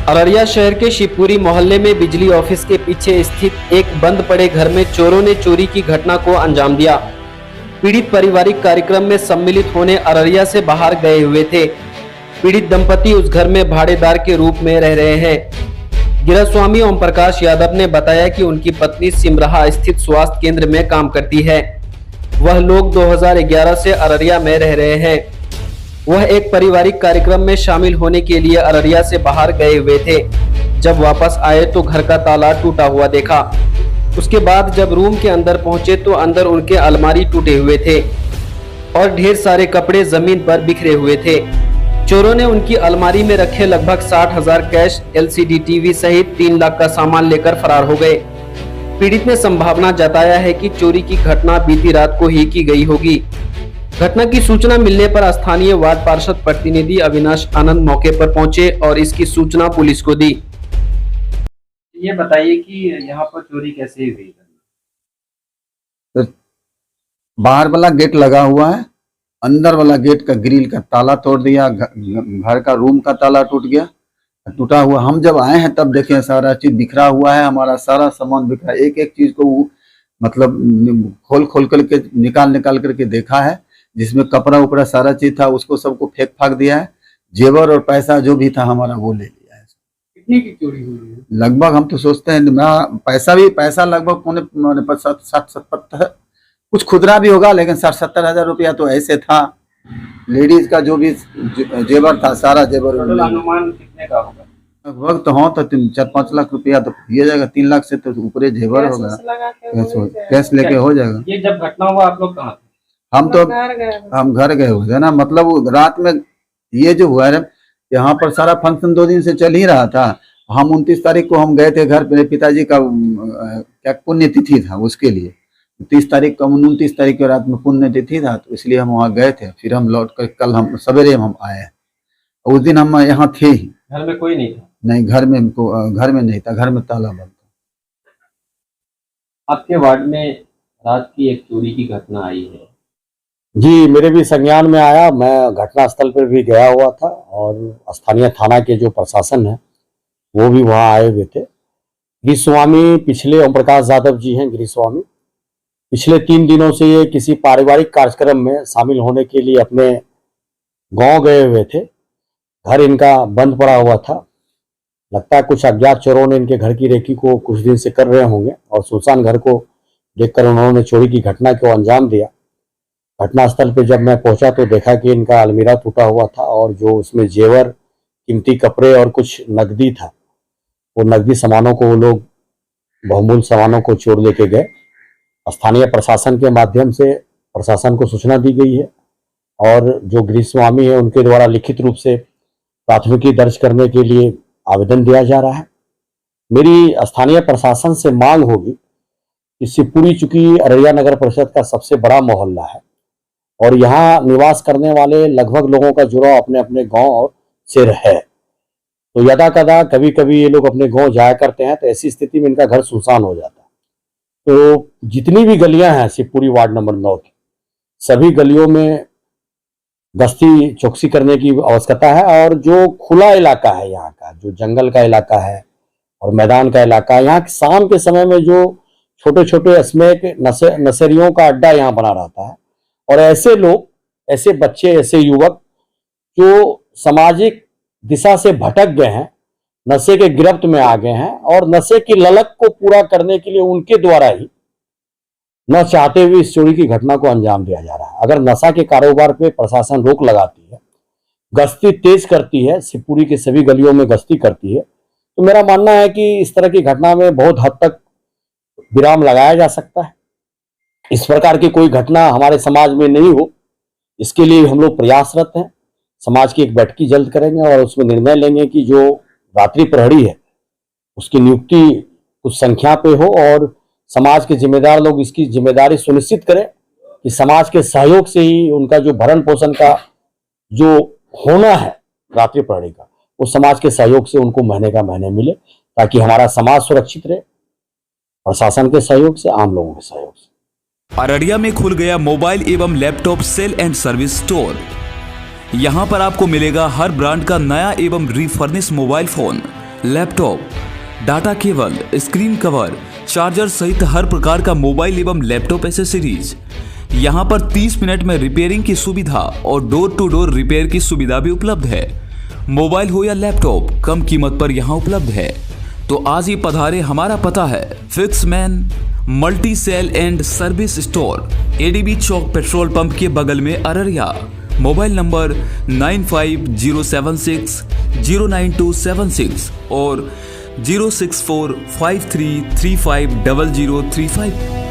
अररिया शहर के शिवपुरी मोहल्ले में बिजली ऑफिस के पीछे स्थित एक बंद पड़े घर में चोरों ने चोरी की घटना को अंजाम दिया। पीड़ित पारिवारिक कार्यक्रम में सम्मिलित होने अररिया से बाहर गए हुए थे। पीड़ित दंपति उस घर में भाड़ेदार के रूप में रह रहे हैं। गृहस्वामी ओम प्रकाश यादव ने बताया कि उनकी पत्नी सिमराहा स्थित स्वास्थ्य केंद्र में काम करती है। वह लोग 2011 से अररिया में रह रहे हैं। वह एक पारिवारिक कार्यक्रम में शामिल होने के लिए अररिया से बाहर गए हुए थे। जब वापस आए तो घर का ताला टूटा हुआ देखा। उसके बाद जब रूम के अंदर पहुंचे तो अंदर उनके अलमारी टूटे हुए थे और ढेर सारे कपड़े जमीन पर बिखरे हुए थे। चोरों ने उनकी अलमारी में रखे लगभग 60,000 कैश, LCD टीवी सहित 3 लाख का सामान लेकर फरार हो गए। पीड़ित ने संभावना जताया है कि चोरी की घटना बीती रात को ही की गई होगी। घटना की सूचना मिलने पर स्थानीय वार्ड पार्षद प्रतिनिधि अविनाश आनंद मौके पर पहुंचे और इसकी सूचना पुलिस को दी। ये बताइए कि यहाँ पर चोरी कैसे हुई? तो बाहर वाला गेट लगा हुआ है, अंदर वाला गेट का ग्रिल का ताला तोड़ दिया, घर का रूम का ताला टूट गया, टूटा हुआ। हम जब आए हैं तब देखे सारा चीज बिखरा हुआ है, हमारा सारा सामान बिखरा, एक एक चीज को मतलब खोल करके निकाल करके देखा है, जिसमें कपड़ा उपड़ा सारा चीज था उसको सबको फेंक फाक दिया है। जेवर और पैसा जो भी था हमारा वो ले लिया है। कितनी की चोरी हुई है? लगभग हम तो सोचते हैं पैसा लगभग 60-70 कुछ खुदरा भी होगा, लेकिन 60-70 हजार रुपया तो ऐसे था। लेडीज का जो भी जेवर था सारा जेवर। अनुमान कितने का होगा? लगभग तो हाँ तो 4-5 लाख रुपया तो ये जाएगा। 3 लाख से तो ऊपर जेवर होगा, कैश लेके हो जाएगा। ये जब घटना हुआ आप लोग कहाँ थे? हम घर गए हुए थे ना, मतलब रात में ये जो हुआ है यहाँ पर सारा फंक्शन 2 दिन से चल ही रहा था। हम 29 तारीख को हम गए थे घर, मेरे पिताजी का क्या पुण्यतिथि था, उसके लिए 30 तारीख को 29 तारीख की रात में पुण्यतिथि था, तो इसलिए हम वहाँ गए थे। फिर हम लौट कर कल हम सवेरे हम आए। उस दिन हम यहाँ थे ही। घर में कोई नहीं था? नहीं, घर में नहीं था, घर में ताला बंद था। आपके वार्ड में रात की एक चोरी की घटना आई है। जी, मेरे भी संज्ञान में आया। मैं घटनास्थल पर भी गया हुआ था और स्थानीय थाना के जो प्रशासन है वो भी वहाँ आए हुए थे। गृहस्वामी पिछले ओम प्रकाश यादव जी हैं, गृहस्वामी पिछले 3 दिनों से ये किसी पारिवारिक कार्यक्रम में शामिल होने के लिए अपने गांव गए हुए थे। घर इनका बंद पड़ा हुआ था। लगता है कुछ अज्ञात चोरों ने इनके घर की रेकी को कुछ दिन से कर रहे होंगे और सुनसान घर को देखकर उन्होंने चोरी की घटना को अंजाम दिया। घटनास्थल पर जब मैं पहुंचा तो देखा कि इनका अलमीरा टूटा हुआ था और जो उसमें जेवर, कीमती कपड़े और कुछ नकदी था, वो नकदी सामानों को वो लोग बहुमूल्य सामानों को चोर लेके गए। स्थानीय प्रशासन के माध्यम से प्रशासन को सूचना दी गई है और जो गृहस्वामी है उनके द्वारा लिखित रूप से प्राथमिकी दर्ज करने के लिए आवेदन दिया जा रहा है। मेरी स्थानीय प्रशासन से मांग होगी कि शिवपुरी चूंकि अररिया नगर परिषद का सबसे बड़ा मोहल्ला है और यहाँ निवास करने वाले लगभग लोगों का जुड़ाव अपने अपने गांव से है, तो यदा कदा कभी कभी ये लोग अपने गांव जाया करते हैं, तो ऐसी स्थिति में इनका घर सुनसान हो जाता है। तो जितनी भी गलियां हैं शिवपुरी वार्ड नंबर 9 की, सभी गलियों में गश्ती चौकसी करने की आवश्यकता है। और जो खुला इलाका है यहाँ का, जो जंगल का इलाका है और मैदान का इलाका है, यहाँ शाम के समय में जो छोटे छोटे स्मैक नशेरियों का अड्डा यहाँ बना रहता है और ऐसे लोग, ऐसे बच्चे, ऐसे युवक जो सामाजिक दिशा से भटक गए हैं, नशे के गिरफ्त में आ गए हैं और नशे की ललक को पूरा करने के लिए उनके द्वारा ही न चाहते हुए इस चोरी की घटना को अंजाम दिया जा रहा है। अगर नशा के कारोबार पे प्रशासन रोक लगाती है, गश्ती तेज करती है, शिवपुरी के सभी गलियों में गश्ती करती है, तो मेरा मानना है कि इस तरह की घटना में बहुत हद तक विराम लगाया जा सकता है। इस प्रकार की कोई घटना हमारे समाज में नहीं हो, इसके लिए हम लोग प्रयासरत हैं। समाज की एक बैठकी जल्द करेंगे और उसमें निर्णय लेंगे कि जो रात्रि प्रहरी है उसकी नियुक्ति कुछ संख्या पे हो और समाज के जिम्मेदार लोग इसकी जिम्मेदारी सुनिश्चित करें कि समाज के सहयोग से ही उनका जो भरण पोषण का जो होना है रात्रि प्रहरी का, वो समाज के सहयोग से उनको महीने का महीने मिले, ताकि हमारा समाज सुरक्षित रहे, प्रशासन के सहयोग से, आम लोगों के सहयोग से। अररिया में खुल गया मोबाइल एवं laptop sale and service store. यहाँ पर आपको मिलेगा हर ब्रांड का नया एवं refurbish mobile phone, laptop, data cable, screen cover, charger सहित हर प्रकार का मोबाइल एवं लैपटॉप एसेसरीज। यहाँ पर 30 मिनट में रिपेयरिंग की सुविधा और डोर टू डोर रिपेयर की सुविधा भी उपलब्ध है। मोबाइल हो या लैपटॉप, कम कीमत पर यहाँ उपलब्ध है। तो आज ही पधारे। हमारा पता है Fixman multi sale and service store, ADB chowk petrol pump के बगल में, अररिया। मोबाइल नंबर 95060927 और 06453350035।